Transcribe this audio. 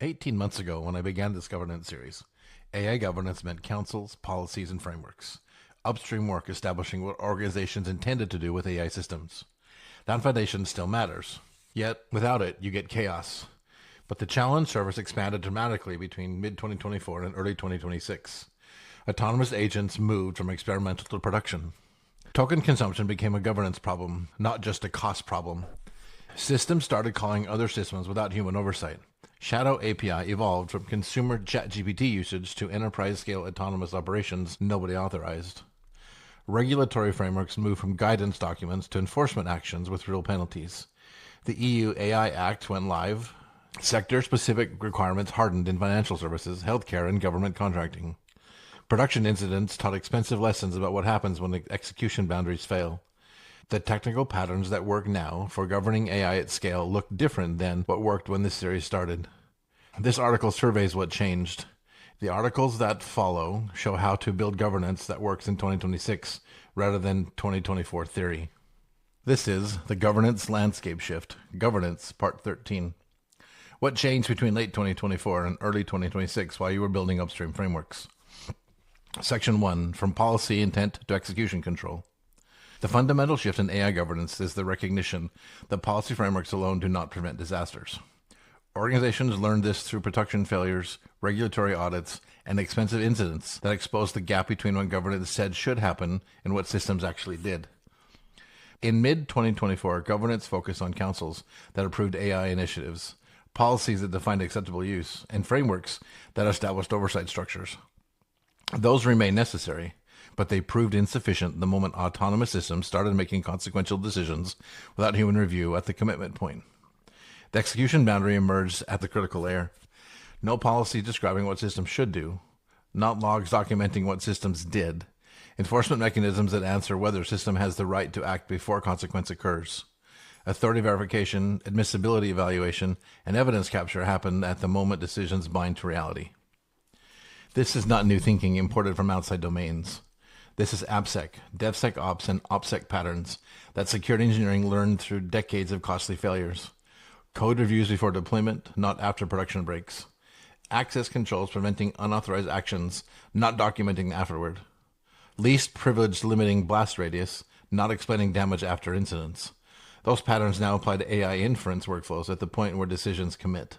18 months ago, when I began this governance series, AI governance meant councils, policies, and frameworks. Upstream work establishing what organizations intended to do with AI systems. That foundation still matters. Yet, without it, you get chaos. But the challenge service expanded dramatically between mid 2024 and early 2026. Autonomous agents moved from experimental to production. Token consumption became a governance problem, not just a cost problem. Systems started calling other systems without human oversight. Shadow API evolved from consumer ChatGPT usage to enterprise-scale autonomous operations nobody authorized. Regulatory frameworks moved from guidance documents to enforcement actions with real penalties. The EU AI Act went live. Sector-specific requirements hardened in financial services, healthcare, and government contracting. Production incidents taught expensive lessons about what happens when the execution boundaries fail. The technical patterns that work now for governing AI at scale look different than what worked when this series started. This article surveys what changed. The articles that follow show how to build governance that works in 2026 rather than 2024 theory. This is the Governance Landscape Shift, Governance, Part 13. What changed between late 2024 and early 2026 while you were building upstream frameworks? Section 1, From Policy Intent to Execution Control. The fundamental shift in AI governance is the recognition that policy frameworks alone do not prevent disasters. Organizations learned this through production failures, regulatory audits, and expensive incidents that exposed the gap between what governance said should happen and what systems actually did. In mid-2024, governance focused on councils that approved AI initiatives, policies that defined acceptable use, and frameworks that established oversight structures. Those remain necessary, but they proved insufficient the moment autonomous systems started making consequential decisions without human review at the commitment point. The execution boundary emerged at the critical layer. No policy describing what systems should do, not logs documenting what systems did, enforcement mechanisms that answer whether a system has the right to act before consequence occurs. Authority verification, admissibility evaluation, and evidence capture happen at the moment decisions bind to reality. This is not new thinking imported from outside domains. This is AppSec, DevSecOps, and OPSEC patterns that security engineering learned through decades of costly failures. Code reviews before deployment, not after production breaks. Access controls preventing unauthorized actions, not documenting afterward. Least privilege limiting blast radius, not explaining damage after incidents. Those patterns now apply to AI inference workflows at the point where decisions commit.